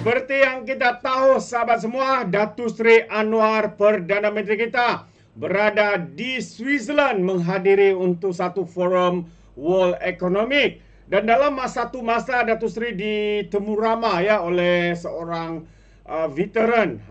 Seperti yang kita tahu sahabat semua, Datuk Seri Anwar Perdana Menteri kita berada di Switzerland menghadiri untuk satu forum World Economic. Dan dalam satu masa Datuk Seri ditemu ramai oleh seorang veteran.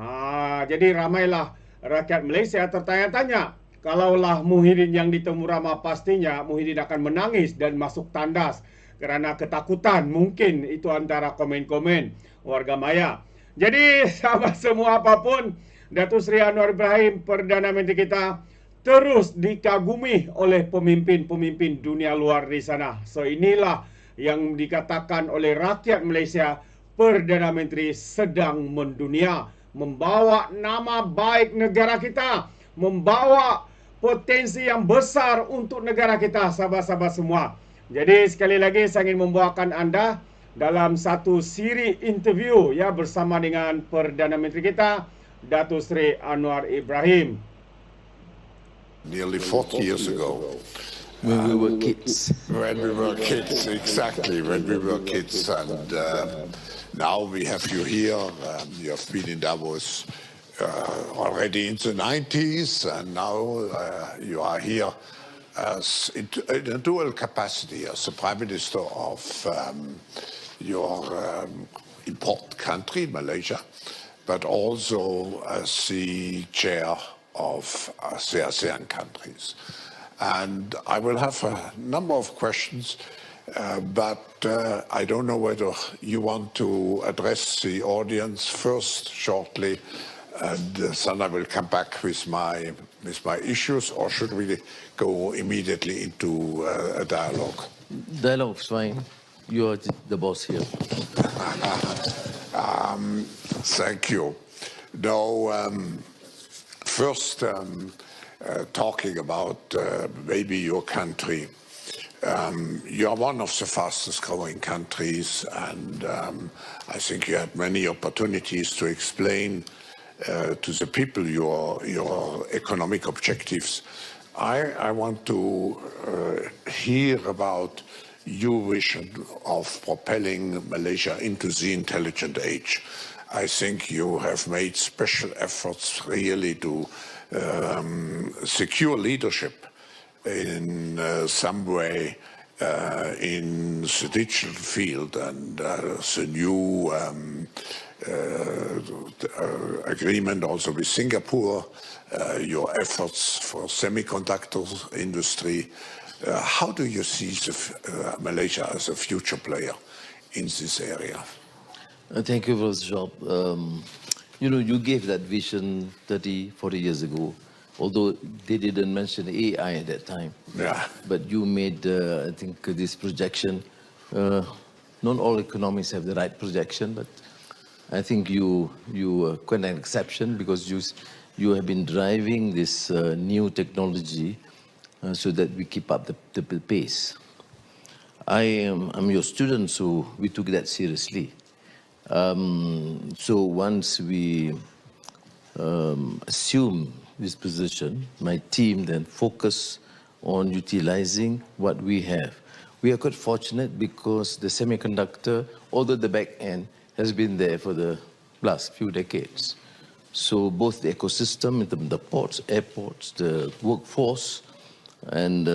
Jadi ramailah rakyat Malaysia tertanya-tanya, kalaulah Muhyiddin yang ditemu ramai, pastinya Muhyiddin akan menangis dan masuk tandas kerana ketakutan. Mungkin itu antara komen-komen warga maya. Jadi sahabat semua, apapun, Datuk Seri Anwar Ibrahim Perdana Menteri kita terus dikagumi oleh pemimpin-pemimpin dunia luar di sana. So inilah yang dikatakan oleh rakyat Malaysia, Perdana Menteri sedang mendunia, membawa nama baik negara kita, membawa potensi yang besar untuk negara kita, sahabat-sahabat semua. Jadi sekali lagi saya ingin membawakan anda dalam satu siri interview bersama dengan Perdana Menteri kita, Datuk Seri Anwar Ibrahim. Nearly 40 years ago. When we were kids. When we were kids, exactly, when we were kids. And now we have you here. You have been in Davos already in the 90s, and now you are here as in a dual capacity as the Prime Minister of your important country, Malaysia, but also as the chair of the ASEAN countries. And I will have a number of questions, but I don't know whether you want to address the audience first shortly, and then I will come back with my issues, or should we go immediately into a dialogue? Dialogue is fine. You are the boss here. Thank you. Now, first, talking about maybe your country. You are one of the fastest growing countries, and I think you had many opportunities to explain to the people your economic objectives. I want to hear about your vision of propelling Malaysia into the intelligent age. I think you have made special efforts really to secure leadership in some way in the digital field, and the new agreement also with Singapore, your efforts for semiconductor industry. How do you see Malaysia as a future player in this area? Thank you for the job. You gave that vision 30, 40 years ago, although they didn't mention AI at that time. Yeah. But you made, I think, this projection. Not all economists have the right projection, but I think you are quite an exception, because you have been driving this new technology so that we keep up the pace. I'm your student, so we took that seriously. So once we assume this position, my team then focus on utilizing what we have. We are quite fortunate because the semiconductor, although the back end has been there for the last few decades. So both the ecosystem, the ports, airports, the workforce, and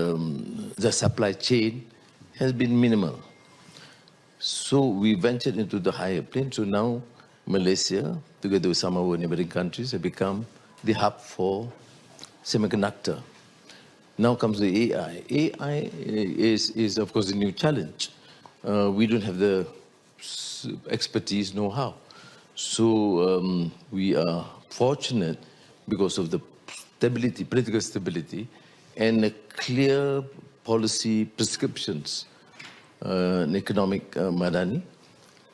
the supply chain has been minimal. So we ventured into the higher plane. So now Malaysia, together with some of our neighboring countries, have become the hub for semiconductor. Now comes the AI. AI is of course a new challenge. We don't have the expertise, know-how. So we are fortunate because of the stability, political stability, and clear policy prescriptions in economic Madani.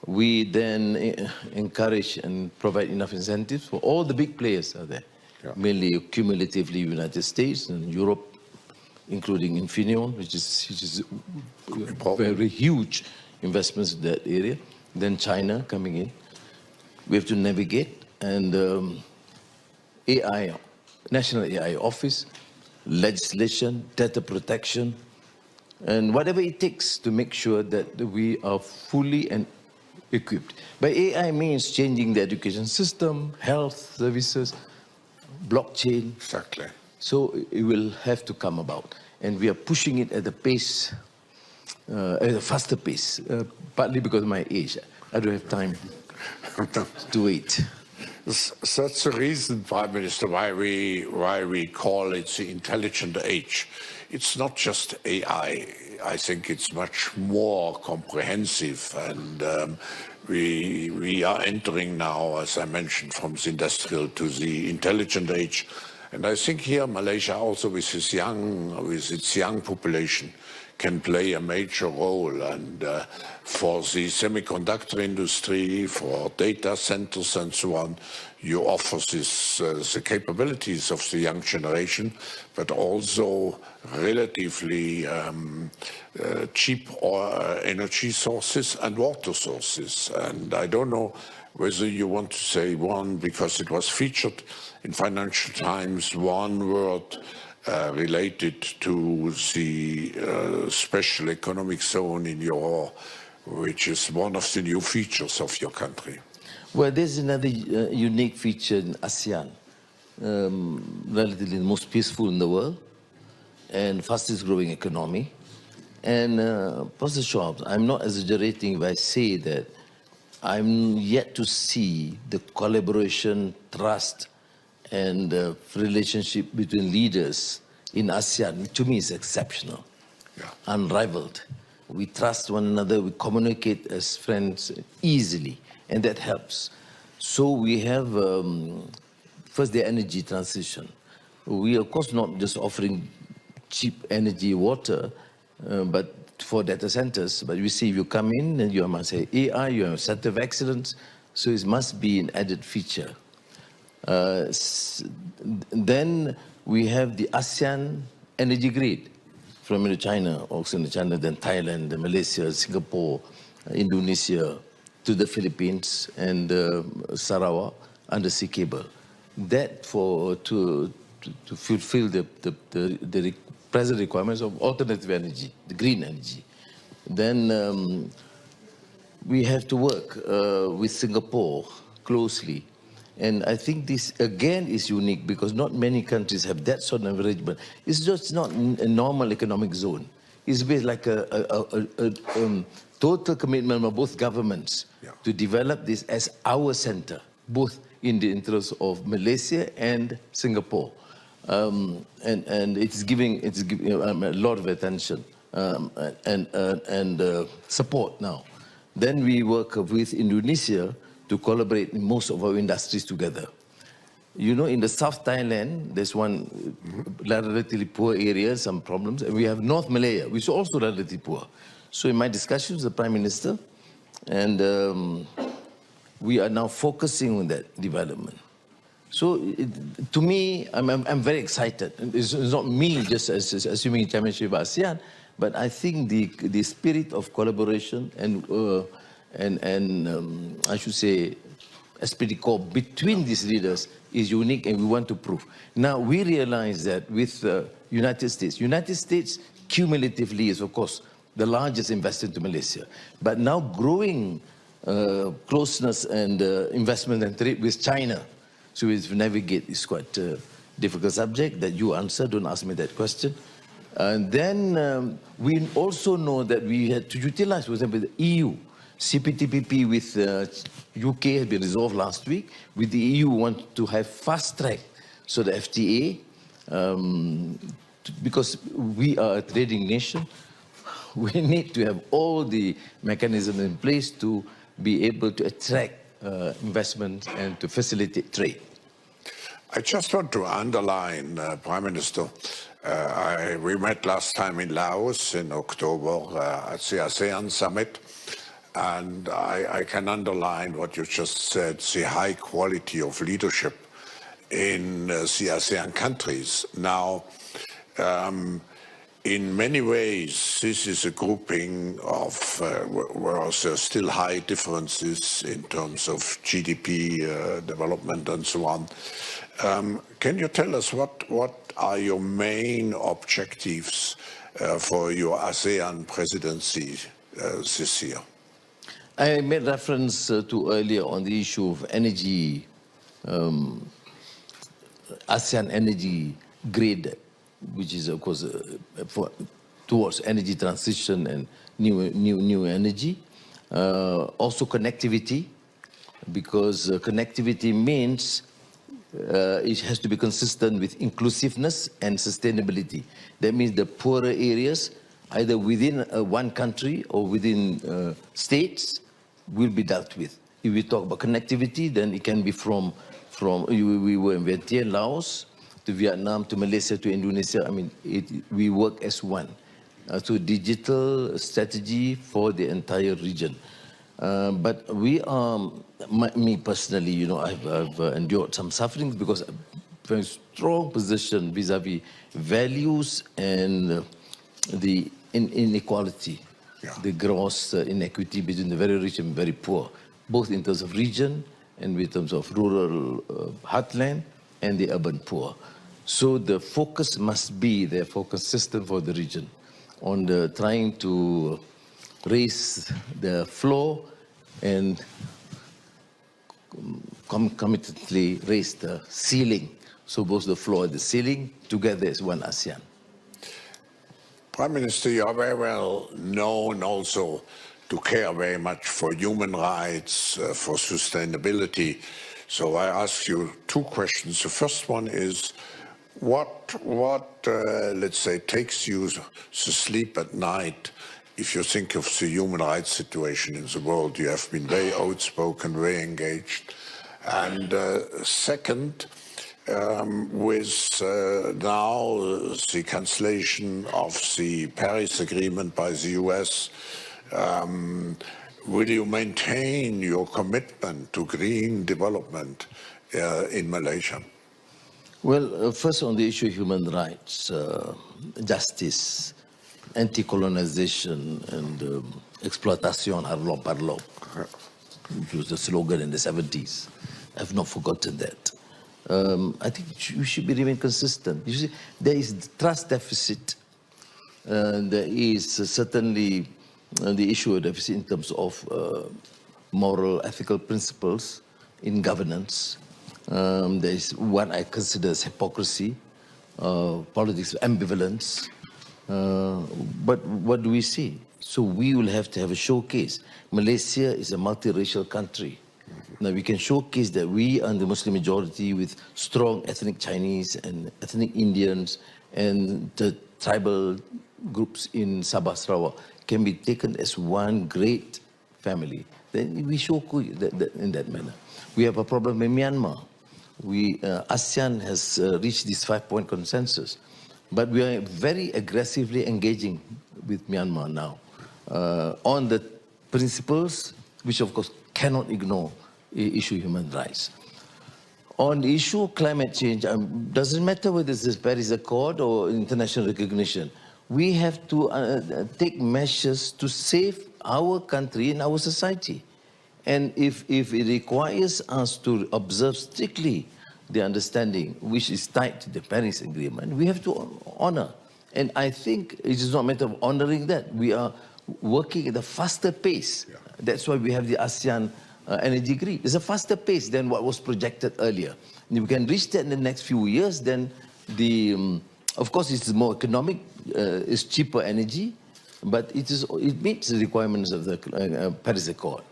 We then encourage and provide enough incentives for all the big players are there, mainly cumulatively United States and Europe, including Infineon, which is very huge investments in that area. Then China coming in. We have to navigate, and AI, National AI Office, legislation, data protection, and whatever it takes to make sure that we are fully and equipped. But AI means changing the education system, health services, blockchain. Exactly. So it will have to come about. And we are pushing it at a pace, at a faster pace, partly because of my age. I don't have time to wait. That's the reason, Prime Minister, why we call it the intelligent age. It's not just AI. I think it's much more comprehensive, and we are entering now, as I mentioned, from the industrial to the intelligent age. And I think here Malaysia, also with its young population, can play a major role. And for the semiconductor industry, for data centers and so on, you offer the capabilities of the young generation, but also relatively cheap energy sources and water sources. And I don't know whether you want to say one, because it was featured in Financial Times, one word related to the special economic zone in Johor, which is one of the new features of your country. Well, there's another unique feature in ASEAN, relatively the most peaceful in the world and fastest growing economy. And Professor Schwab, I'm not exaggerating if I say that I'm yet to see the collaboration, trust, and relationship between leaders in ASEAN, which to me is exceptional, unrivaled. We trust one another, we communicate as friends easily, and that helps. So we have, first, the energy transition. We, of course, not just offering cheap energy, water, but for data centers, but we see if you come in and you must say AI, you have a center of excellence, so it must be an added feature. Then we have the ASEAN energy grid from China, also in China, then Thailand, then Malaysia, Singapore, Indonesia, to the Philippines and Sarawak undersea cable. That to fulfill the present requirements of alternative energy, the green energy. Then we have to work with Singapore closely. And I think this, again, is unique because not many countries have that sort of arrangement. It's just not a normal economic zone. It's based like a total commitment of both governments to develop this as our center, both in the interest of Malaysia and Singapore. And it's giving a lot of attention and support now. Then we work with Indonesia to collaborate in most of our industries together. You know, in the South Thailand, there's one relatively poor area, some problems, and we have North Malaya, which is also relatively poor. So in my discussions with the Prime Minister, and we are now focusing on that development. So to me, I'm very excited. It's not me just assuming chairmanship of ASEAN, but I think the spirit of collaboration and I should say esprit de corps between these leaders is unique, and we want to prove. Now we realize that with United States cumulatively is of course the largest investor into Malaysia, but now growing closeness and investment and trade with China. So we navigate is quite a difficult subject that you answer. Don't ask me that question. And then we also know that we had to utilize, for example, the EU. CPTPP with UK has been resolved last week. With the EU, we want to have fast track. So the FTA, because we are a trading nation, we need to have all the mechanisms in place to be able to attract investment and to facilitate trade. I just want to underline, Prime Minister, we met last time in Laos in October at the ASEAN Summit. And I can underline what you just said, the high quality of leadership in the ASEAN countries. Now, in many ways, this is a grouping of where there's still high differences in terms of GDP development and so on. Can you tell us what are your main objectives for your ASEAN presidency this year? I made reference to earlier on the issue of energy, ASEAN energy grid, which is of course towards energy transition and new energy. Also connectivity, because connectivity means it has to be consistent with inclusiveness and sustainability. That means the poorer areas, either within one country or within states, will be dealt with. If we talk about connectivity, then it can be from we were in Vietnam, Laos, to Vietnam, to Malaysia, to Indonesia. I mean, we work as one. So digital strategy for the entire region. But we are, me personally, you know, I've endured some sufferings because a very strong position vis-a-vis values and the inequality, the gross inequity between the very rich and very poor, both in terms of region and in terms of rural heartland and the urban poor. So the focus must be, therefore, consistent for the region on the trying to raise the floor and concomitantly raise the ceiling. So both the floor and the ceiling together as one ASEAN. Prime Minister, you are very well known also to care very much for human rights, for sustainability. So I ask you two questions. The first one is, what let's say, takes you to sleep at night if you think of the human rights situation in the world? You have been very outspoken, very engaged. And second, with now the cancellation of the Paris Agreement by the US, will you maintain your commitment to green development in Malaysia? Well, first on the issue of human rights, justice, anti-colonization and exploitation harlop harlop, which was the slogan in the 70s. I've not forgotten that. I think we should remain consistent. You see, there is trust deficit. There is certainly the issue of deficit in terms of moral, ethical principles in governance. There is what I consider as hypocrisy, politics of ambivalence. But what do we see? So we will have to have a showcase. Malaysia is a multiracial country. Now we can showcase that we are the Muslim majority with strong ethnic Chinese and ethnic Indians and the tribal groups in Sabah, Sarawak can be taken as one great family. Then we showcase that in that manner. We have a problem in Myanmar. ASEAN has reached this 5-point consensus, but we are very aggressively engaging with Myanmar now on the principles which of course cannot ignore issue of human rights. On the issue of climate change, doesn't matter whether it's the Paris Accord or international recognition, we have to take measures to save our country and our society. And if it requires us to observe strictly the understanding which is tied to the Paris Agreement, we have to honor. And I think it is not a matter of honoring that. We are working at a faster pace. Yeah. That's why we have the ASEAN energy grid. It's a faster pace than what was projected earlier. And if we can reach that in the next few years, then of course it's more economic, it's cheaper energy, but it meets the requirements of the Paris Accord.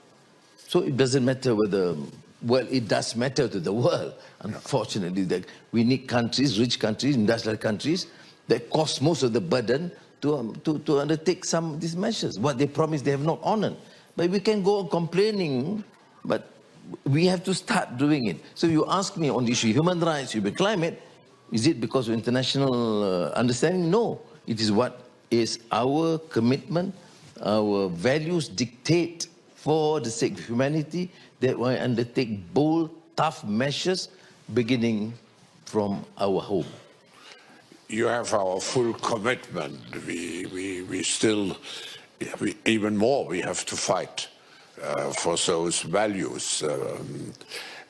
So it doesn't matter whether, well, it does matter to the world, unfortunately, that we need countries, rich countries, industrial countries, that cost most of the burden to undertake some of these measures. What they promised, they have not honored. But we can go on complaining, but we have to start doing it. So you ask me on the issue of human rights, issue of climate, is it because of international understanding? No. It is what is our commitment, our values dictate for the sake of humanity that we undertake bold, tough measures beginning from our home. You have our full commitment. We still, even more, we have to fight for those values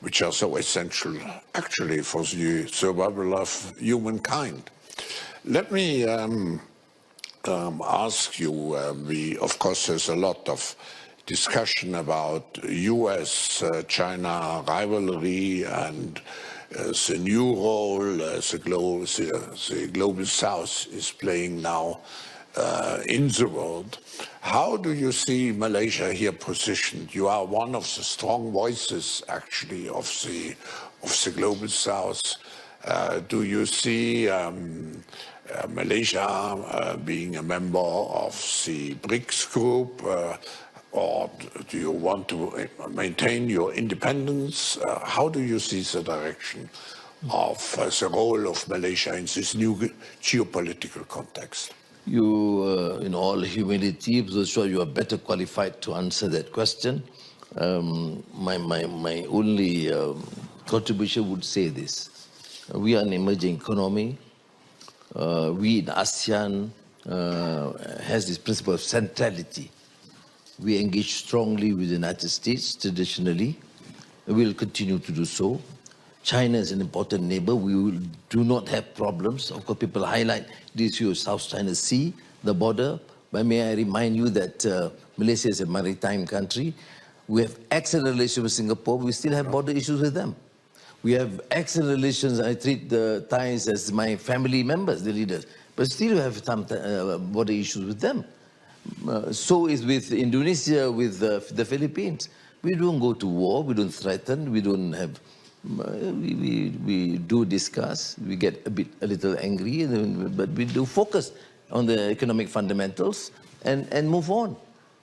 which are so essential, actually, for the survival of humankind. Let me ask you, of course, there's a lot of discussion about US-China rivalry and the new role the global South is playing now in the world. How do you see Malaysia here positioned? You are one of the strong voices, actually, of the global South. Do you see Malaysia being a member of the BRICS group, or do you want to maintain your independence? How do you see the direction of the role of Malaysia in this new geopolitical context? You, in all humility, I'm sure you are better qualified to answer that question. My only contribution would say this. We are an emerging economy. We in ASEAN has this principle of centrality. We engage strongly with the United States traditionally. We will continue to do so. China is an important neighbor. We do not have problems. Of course, people highlight the issue of South China Sea, the border. But may I remind you that Malaysia is a maritime country. We have excellent relations with Singapore. We still have border issues with them. We have excellent relations. I treat the Thais as my family members, the leaders. But still we have some border issues with them. So is with Indonesia, with the Philippines. We don't go to war. We don't threaten. We don't have... We do discuss, we get a little angry, but we do focus on the economic fundamentals and move on.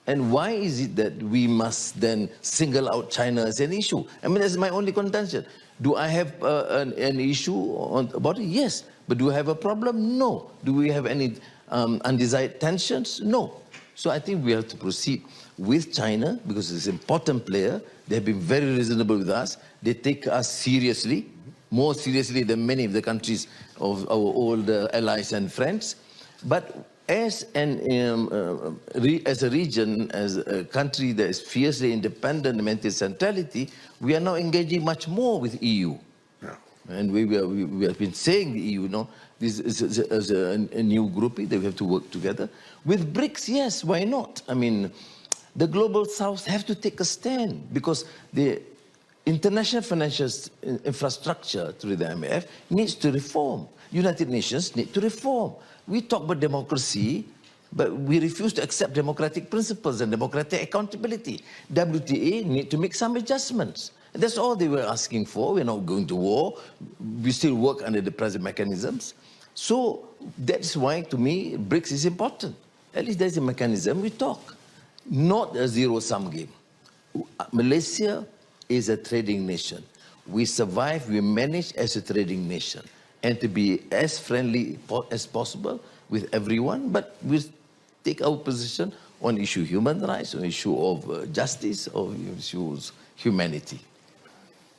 And why is it that we must then single out China as an issue? I mean, that's my only contention. Do I have an issue about it? Yes. But do I have a problem? No. Do we have any undesired tensions? No. So I think we have to proceed with China because it's an important player. They have been very reasonable with us. They take us seriously, more seriously than many of the countries of our old allies and friends. But as a region, as a country that is fiercely independent and maintains centrality, we are now engaging much more with EU. Yeah. And we have been saying the EU, this is a new grouping that we have to work together. With BRICS, yes, why not? I mean, the global South have to take a stand because the international financial infrastructure through the IMF needs to reform. United Nations need to reform. We talk about democracy, but we refuse to accept democratic principles and democratic accountability. WTA need to make some adjustments. And that's all they were asking for. We're not going to war. We still work under the present mechanisms. So that's why, to me, BRICS is important. At least there's a mechanism we talk. Not a zero-sum game. Malaysia is a trading nation. We survive, we manage as a trading nation. And to be as friendly as possible with everyone, but we take our position on issue of human rights, on issue of justice, or issues humanity.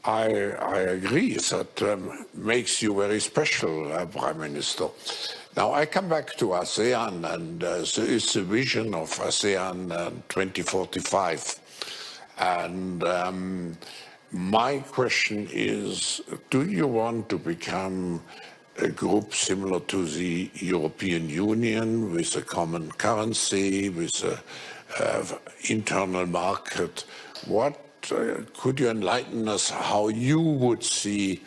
I agree. That makes you very special, Prime Minister. Now, I come back to ASEAN, and it's the vision of ASEAN 2045. And my question is, do you want to become a group similar to the European Union with a common currency, with an internal market? What could you enlighten us how you would see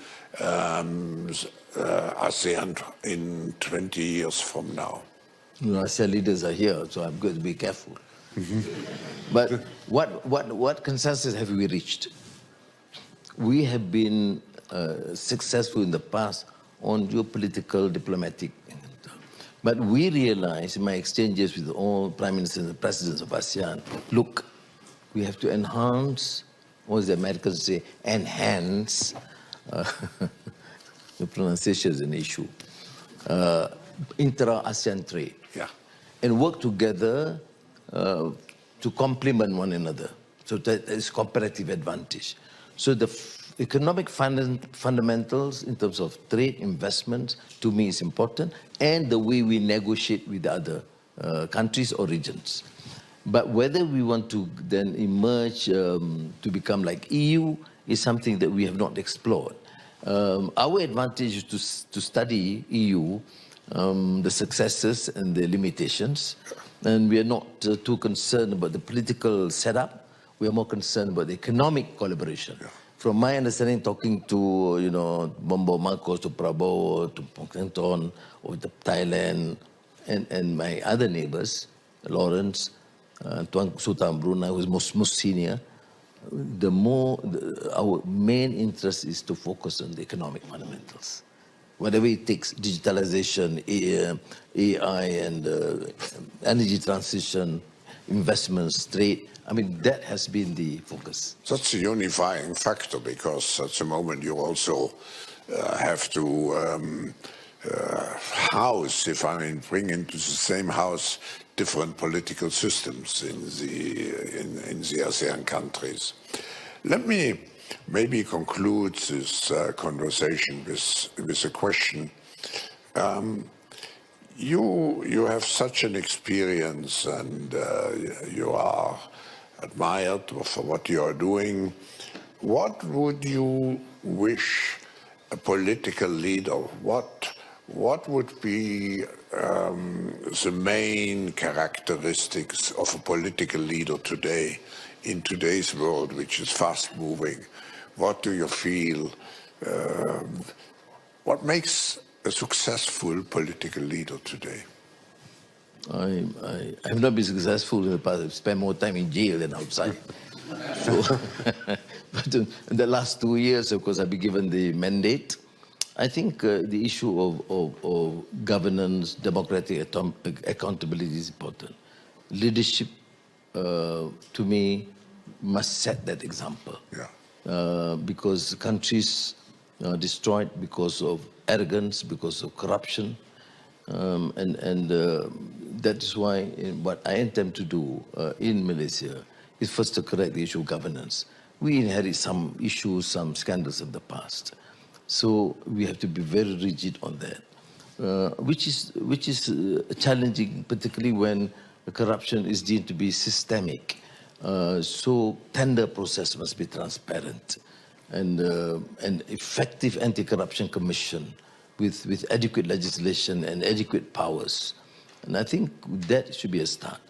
ASEAN in 20 years from now? ASEAN leaders are here, so I'm going to be careful. But what consensus have we reached? We have been successful in the past on geopolitical, diplomatic. But we realize in my exchanges with all prime ministers and presidents of ASEAN, look, we have to enhance, or as the Americans say, enhance, the pronunciation is an issue, intra-ASEAN trade. Yeah. And work together to complement one another. So that is comparative advantage. So the economic fundamentals in terms of trade, investments, to me is important, and the way we negotiate with other countries or regions. But whether we want to then emerge to become like EU is something that we have not explored. Our advantage is to study EU, the successes and the limitations, And we are not too concerned about the political setup. We are more concerned about the economic collaboration. Yeah. From my understanding, talking to, Bombo Marcos, to Prabowo, to Pongkenton, or to Thailand, and my other neighbors, Lawrence, Tuan Sultan Brunei, who is most senior, our main interest is to focus on the economic fundamentals. Whatever it takes, digitalization, AI, and energy transition, investments, trade, that has been the focus. That's a unifying factor, because at the moment you also have to house, bring into the same house different political systems in the ASEAN countries. Let me maybe conclude this conversation with a question. You have such an experience, and you are admired for what you are doing. What would you wish a political leader, what would be the main characteristics of a political leader today, in today's world, which is fast moving? What do you feel? What makes a successful political leader today? I have not been successful in the past. I've spent more time in jail than outside. So, but in the last 2 years, of course, I've been given the mandate. I think the issue of governance, democratic accountability is important. Leadership, to me, must set that example. Yeah. Because countries are destroyed because of arrogance, because of corruption. And that is why what I intend to do in Malaysia is first to correct the issue of governance. We inherit some issues, some scandals of the past. So we have to be very rigid on that, which is challenging, particularly when corruption is deemed to be systemic. So tender process must be transparent, and effective anti-corruption commission with adequate legislation and adequate powers. And I think that should be a start.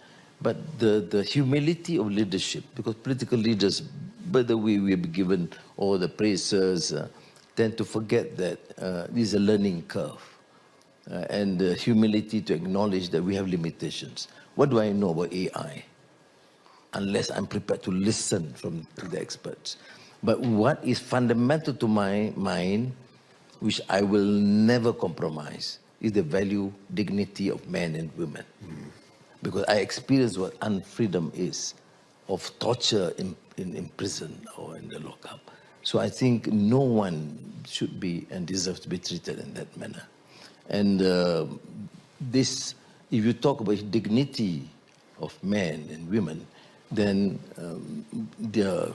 But the humility of leadership, because political leaders, by the way we have given all the praises, tend to forget that this is a learning curve. And the humility to acknowledge that we have limitations. What do I know about AI? Unless I'm prepared to listen from the experts. But what is fundamental to my mind, which I will never compromise, is the value, dignity of men and women. Because I experience what unfreedom is, of torture in prison or in the lockup. So I think no one should be and deserves to be treated in that manner. And this, if you talk about dignity of men and women, then their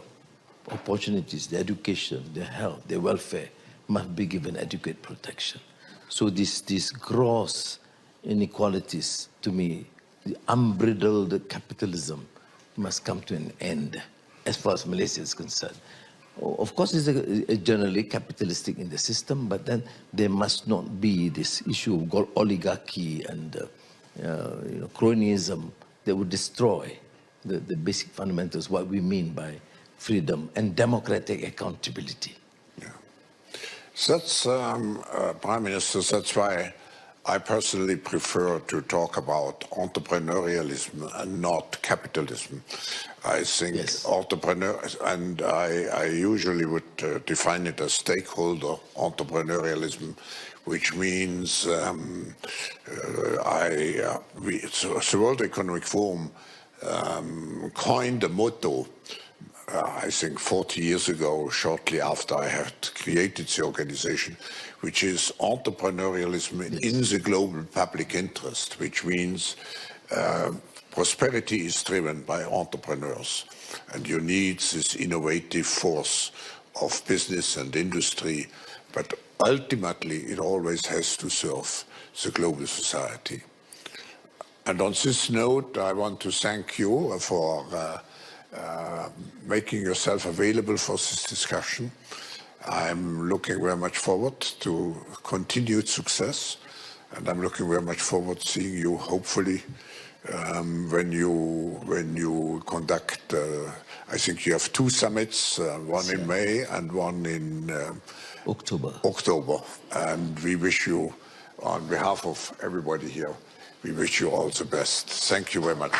opportunities, their education, their health, their welfare must be given adequate protection. So these gross inequalities, to me, the unbridled capitalism must come to an end as far as Malaysia is concerned. Of course, it's generally capitalistic in the system, but then there must not be this issue of oligarchy and cronyism that would destroy the basic fundamentals, what we mean by freedom and democratic accountability. Yeah. That's, Prime Minister, that's why I personally prefer to talk about entrepreneurialism and not capitalism. I think entrepreneurs, and I usually would define it as stakeholder entrepreneurialism, which means the World Economic Forum coined a motto, I think 40 years ago, shortly after I had created the organization, which is entrepreneurialism in the global public interest, which means prosperity is driven by entrepreneurs, and you need this innovative force of business and industry, but ultimately it always has to serve the global society. And on this note, I want to thank you for making yourself available for this discussion. I'm looking very much forward to continued success, and I'm looking very much forward to seeing you, hopefully, when you conduct. I think you have 2 summits, one in May and one in October. And we wish you, on behalf of everybody here, we wish you all the best. Thank you very much.